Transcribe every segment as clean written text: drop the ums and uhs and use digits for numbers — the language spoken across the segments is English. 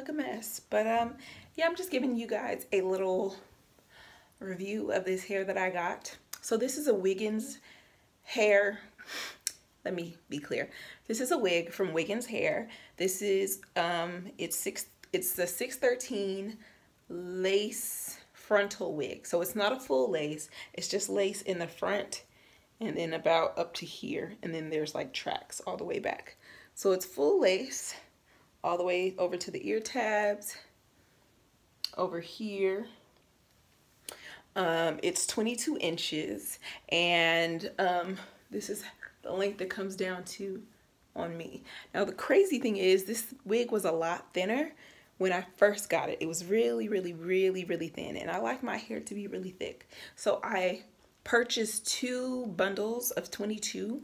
like a mess. But yeah, I'm just giving you guys a little review of this hair that I got. So this is a Wiggins hair. Let me be clear. This is a wig from Wiggins Hair. This is it's the 613 lace frontal wig. So it's not a full lace. It's just lace in the front and then about up to here, and then there's like tracks all the way back. So it's full lace all the way over to the ear tabs over here. It's 22 inches, and this is the length that comes down to on me. Now the crazy thing is this wig was a lot thinner when I first got it. It was really thin, and I like my hair to be really thick. So I purchased 2 bundles of 22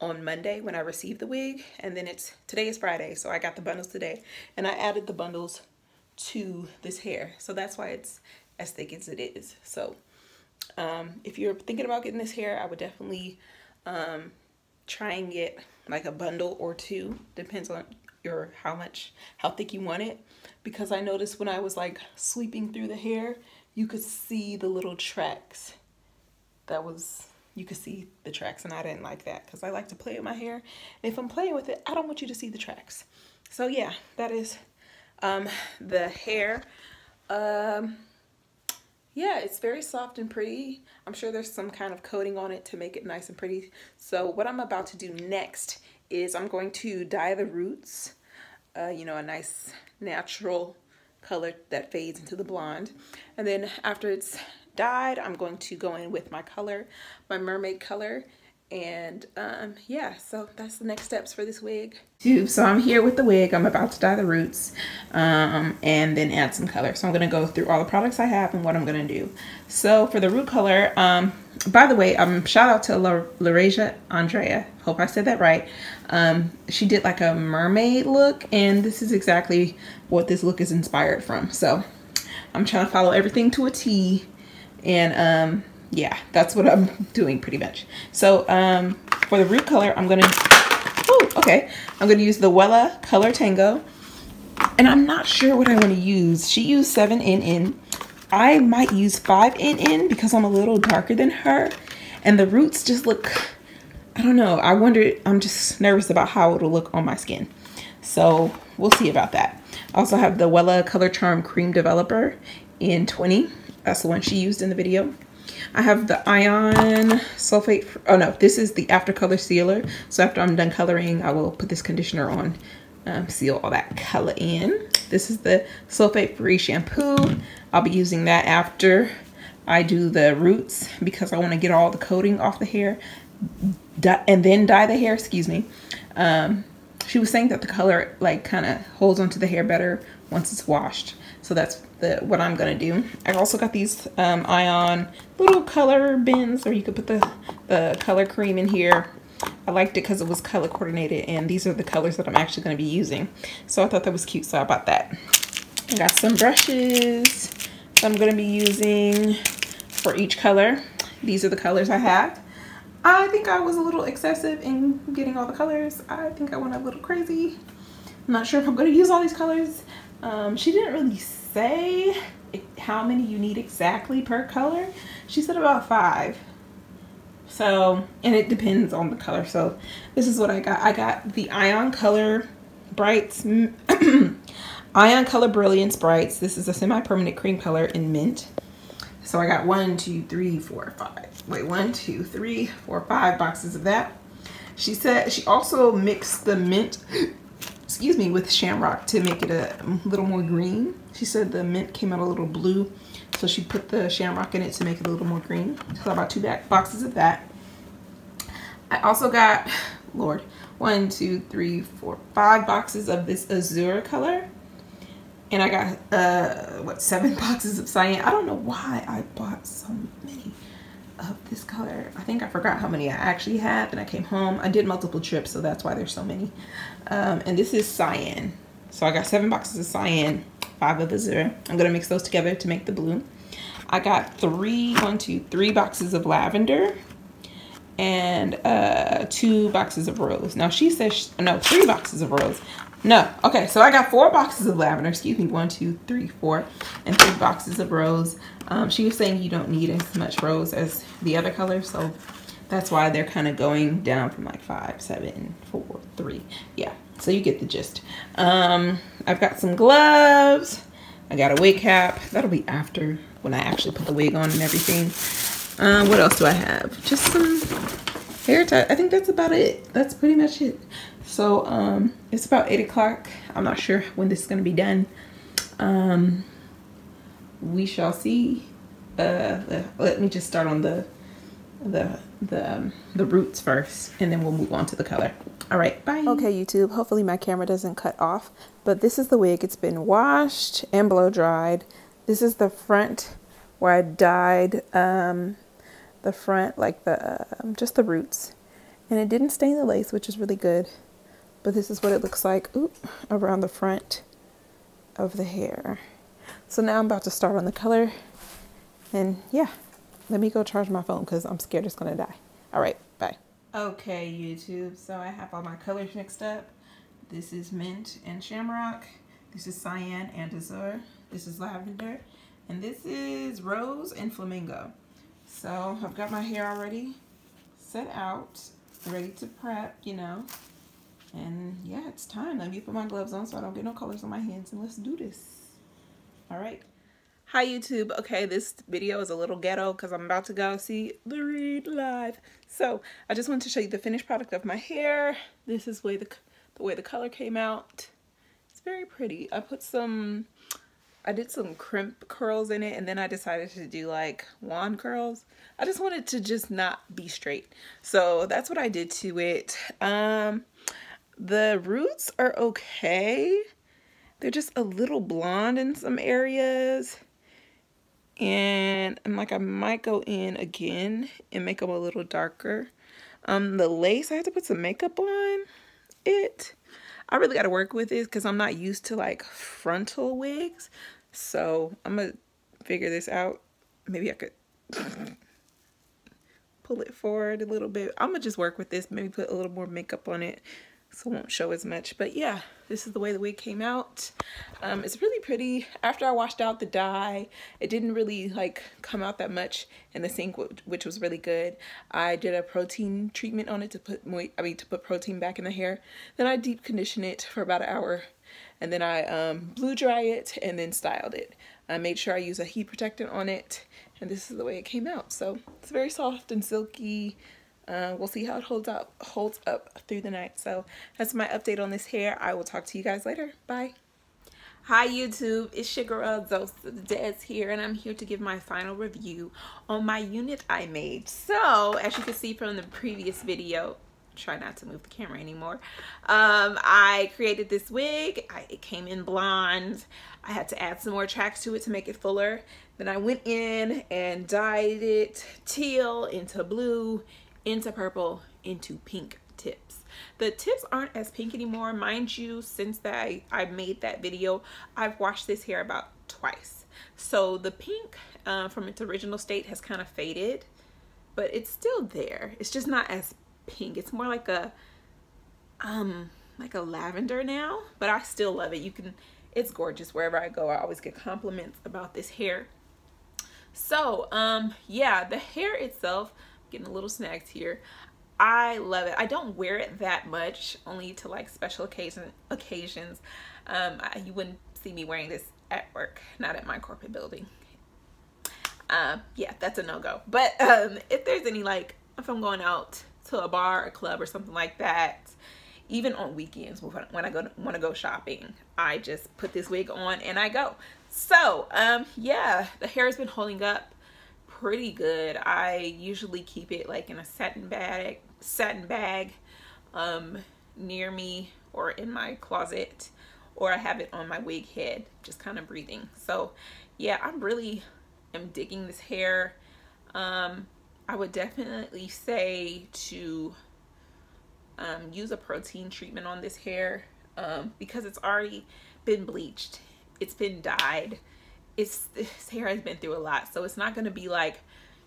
on Monday when I received the wig, and then today is Friday, so I got the bundles today, and I added the bundles to this hair. So that's why it's as thick as it is. So if you're thinking about getting this hair, I would definitely try and get like a bundle or 2, depends on how thick you want it, because I noticed when I was like sweeping through the hair, you could see the little tracks. You could see the tracks, and I didn't like that because I like to play with my hair. And if I'm playing with it, I don't want you to see the tracks. So yeah, that is the hair. Yeah, it's very soft and pretty. I'm sure there's some kind of coating on it to make it nice and pretty. So what I'm about to do next is I'm going to dye the roots, you know, a nice natural color that fades into the blonde. And then after it's dyed, I'm going to go in with my color, my mermaid color. And yeah, so that's the next steps for this wig. So I'm here with the wig. I'm about to dye the roots and then add some color. So I'm gonna go through all the products I have and what I'm gonna do. So for the root color, by the way, shout out to Laurasia Andrea. Hope I said that right. She did like a mermaid look, and this is exactly what this look is inspired from. So I'm trying to follow everything to a T, and yeah, that's what I'm doing pretty much. So for the root color, I'm gonna use the Wella Color Tango, and I'm not sure what I want to use. She used 7NN. I might use 5NN because I'm a little darker than her, and the roots just look, I don't know. I'm just nervous about how it'll look on my skin. So we'll see about that. I also have the Wella Color Charm Cream Developer in 20. That's the one she used in the video. I have the Ion Sulfate. Oh no, this is the After Color Sealer. So after I'm done coloring, I will put this conditioner on, seal all that color in. This is the sulfate free shampoo. I'll be using that after I do the roots because I want to get all the coating off the hair and then dye the hair, excuse me. She was saying that the color like kind of holds onto the hair better once it's washed. So that's what I'm gonna do. I also got these Ion little color bins, or you could put the color cream in here. I liked it because it was color coordinated, and these are the colors that I'm actually gonna be using. So I thought that was cute, so I bought that. I got some brushes that I'm gonna be using for each color. These are the colors I have. I think I was a little excessive in getting all the colors. I think I went a little crazy. I'm not sure if I'm gonna use all these colors. She didn't really say how many you need exactly per color. She said about 5. So, and it depends on the color. So this is what I got. I got the Ion Color Brights, Ion Color Brilliance Brights. This is a semi-permanent cream color in mint. So I got 1, 2, 3, 4, 5. Wait, 1, 2, 3, 4, 5 boxes of that. She said she also mixed the mint, excuse me, with shamrock to make it a little more green. She said the mint came out a little blue, so she put the shamrock in it to make it a little more green. So I bought 2 boxes of that. I also got, Lord, 1, 2, 3, 4, 5 boxes of this azure color. And I got, 7 boxes of cyan. I don't know why I bought so many of this color. I think I forgot how many I actually had when I came home. I did multiple trips, so that's why there's so many. And this is cyan. So I got 7 boxes of cyan, 5 of azure. I'm gonna mix those together to make the blue. I got 3 boxes of lavender and 2 boxes of rose. Now she says, no, 3 boxes of rose. No. Okay, so I got 4 boxes of lavender. Excuse me, 1, 2, 3, 4, and 3 boxes of rose. She was saying you don't need as much rose as the other colors, so that's why they're kind of going down from like 5, 7, 4, 3. Yeah, so you get the gist. I've got some gloves. I got a wig cap. That'll be after when I actually put the wig on and everything. What else do I have? Just some hair tie. I think that's about it. That's pretty much it. So it's about 8 o'clock. I'm not sure when this is going to be done. We shall see. Let me just start on the roots first, and then we'll move on to the color. All right, bye. Okay, YouTube, hopefully my camera doesn't cut off, but this is the wig. It's been washed and blow dried. This is the front where I dyed the front, like the just the roots, and it didn't stain the lace, which is really good. But this is what it looks like around the front of the hair. So now I'm about to start on the color, and yeah, let me go charge my phone because I'm scared it's gonna die. All right, bye. Okay, YouTube, so I have all my colors mixed up. This is mint and shamrock. This is cyan and azure. This is lavender. And this is rose and flamingo. So I've got my hair already set out, ready to prep, you know. And yeah, it's time. Let me put my gloves on so I don't get no colors on my hands, and let's do this. All right. Hi YouTube. Okay, this video is a little ghetto because I'm about to go see the read live. So I just wanted to show you the finished product of my hair. This is the way the color came out. It's very pretty. I did some crimp curls in it, and then I decided to do like wand curls. I just wanted to just not be straight. So that's what I did to it. The roots are okay. They're just a little blonde in some areas. And I'm like, I might go in again and make them a little darker. The lace, I have to put some makeup on it. I really got to work with it because I'm not used to like frontal wigs. So I'm going to figure this out. Maybe I could pull it forward a little bit. I'm going to just work with this. Maybe put a little more makeup on it so it won't show as much. But yeah, this is the way the wig came out. It's really pretty. After I washed out the dye, it didn't really like come out that much in the sink, which was really good. I did a protein treatment on it to put protein back in the hair. Then I deep conditioned it for about an hour, and then I blew dry it and then styled it. I made sure I use a heat protectant on it, and this is the way it came out. So it's very soft and silky. We'll see how it holds up through the night. So that's my update on this hair. I will talk to you guys later. Bye. Hi YouTube, it's your girl Des here, and I'm here to give my final review on my unit I made. So as you can see from the previous video, try not to move the camera anymore, I created this wig. It came in blonde. I had to add some more tracks to it to make it fuller. Then I went in and dyed it teal into blue, into purple, into pink tips. The tips aren't as pink anymore. Mind you, since I made that video, I've washed this hair about twice. So the pink from its original state has kind of faded, but it's still there. It's just not as pink. It's more like a lavender now, but I still love it. It's gorgeous wherever I go. I always get compliments about this hair. So yeah, the hair itself, getting a little snagged here. I love it. I don't wear it that much, only to like special occasions. You wouldn't see me wearing this at work, not at my corporate building. Yeah, that's a no-go. But if there's any, like, if I'm going out to a bar or club or something like that, even on weekends when I want to go shopping, I just put this wig on and I go. So yeah, the hair has been holding up pretty good. I usually keep it like in a satin bag near me or in my closet, or I have it on my wig head just kind of breathing. So yeah, I really am digging this hair. I would definitely say to use a protein treatment on this hair because it's already been bleached, it's been dyed. This hair has been through a lot, so it's not going to be like,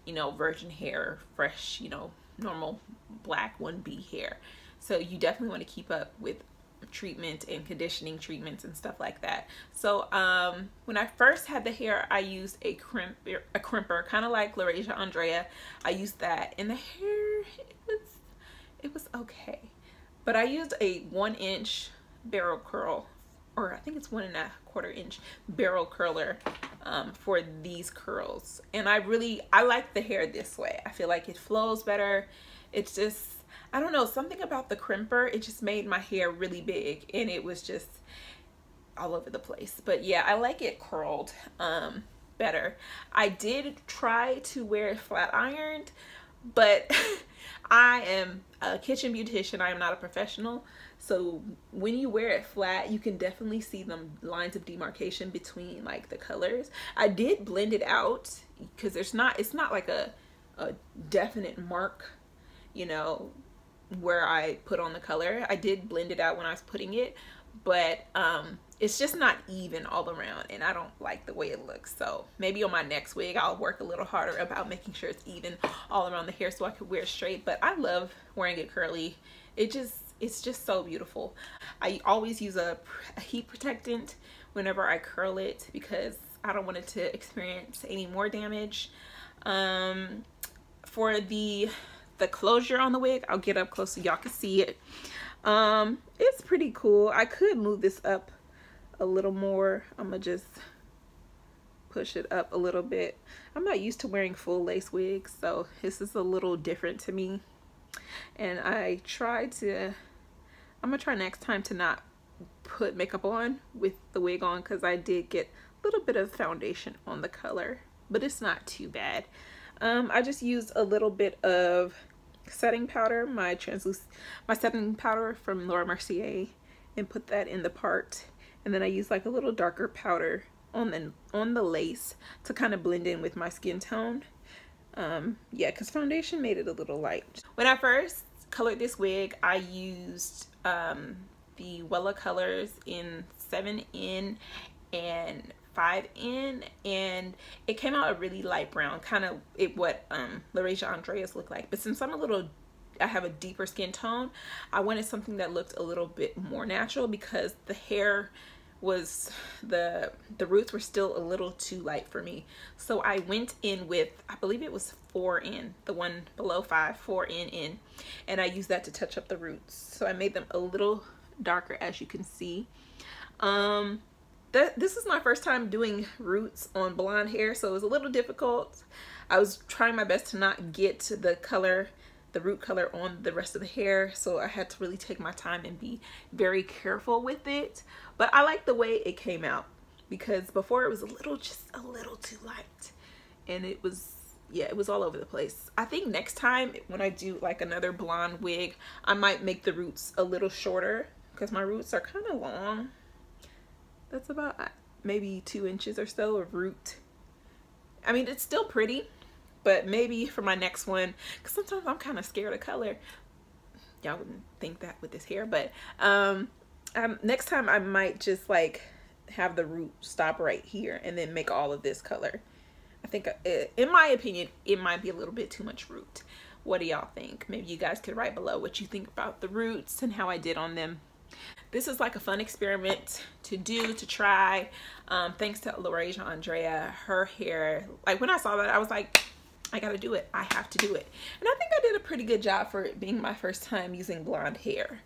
you know, virgin hair, fresh, you know, normal black 1B hair. So you definitely want to keep up with treatment and conditioning treatments and stuff like that. So when I first had the hair, I used a crimper, kind of like Laurasia Andrea. I used that, and the hair, it was okay. But I used a 1-inch barrel curl, or I think it's 1.25 inch barrel curler for these curls. And I like the hair this way. I feel like it flows better. It's just, I don't know, something about the crimper, it just made my hair really big, and it was just all over the place. But yeah, I like it curled better. I did try to wear it flat ironed, but I am a kitchen beautician. I am not a professional. So when you wear it flat, you can definitely see the lines of demarcation between like the colors. I did blend it out because it's not like a definite mark, you know, where I put on the color. I did blend it out when I was putting it, but it's just not even all around, and I don't like the way it looks. So maybe on my next wig I'll work a little harder about making sure it's even all around the hair so I could wear it straight. But I love wearing it curly. It's just so beautiful. I always use a heat protectant whenever I curl it because I don't want it to experience any more damage. For the closure on the wig, I'll get up close so y'all can see it. It's pretty cool. I could move this up a little more. I'm gonna just push it up a little bit. I'm not used to wearing full lace wigs, so this is a little different to me. And I'm gonna try next time to not put makeup on with the wig on, because I did get a little bit of foundation on the color, but it's not too bad. I just used a little bit of setting powder, my setting powder from Laurasia, and put that in the part. And then I used like a little darker powder on the lace to kind of blend in with my skin tone. Yeah, because foundation made it a little light. When I first colored this wig, I used the Wella colors in 7N and 5N, and it came out a really light brown, kind of what Laurasia Andrea's look like. But since I have a deeper skin tone, I wanted something that looked a little bit more natural, because the hair was, the roots were still a little too light for me. So I went in with, I believe it was 4N, the one below 5, 4N, and I used that to touch up the roots. So I made them a little darker, as you can see. This is my first time doing roots on blonde hair, so it was a little difficult. I was trying my best to not get the root color on the rest of the hair, so I had to really take my time and be very careful with it. But I like the way it came out, because before it was just a little too light, and it was, yeah, it was all over the place. I think next time when I do like another blonde wig, I might make the roots a little shorter, because my roots are kind of long. That's about maybe 2 inches or so of root. I mean, it's still pretty, but maybe for my next one, because sometimes I'm kind of scared of color. Y'all wouldn't think that with this hair, but next time I might just like have the root stop right here and then make all of this color. I think, in my opinion, it might be a little bit too much root. What do y'all think? Maybe you guys could write below what you think about the roots and how I did on them. This is like a fun experiment to try. Thanks to Laurasia Andrea. Her hair, like when I saw that, I was like, I gotta do it. I have to do it. And I think I did a pretty good job for it being my first time using blonde hair.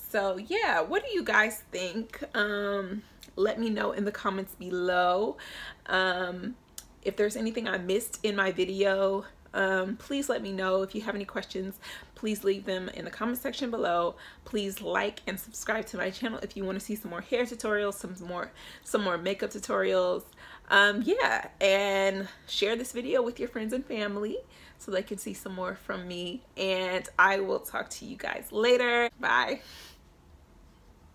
So yeah, what do you guys think? Let me know in the comments below. If there's anything I missed in my video, please let me know. If you have any questions, please leave them in the comment section below. Please like and subscribe to my channel if you want to see some more hair tutorials, some more makeup tutorials. Yeah, and share this video with your friends and family so they can see some more from me, and I will talk to you guys later. Bye.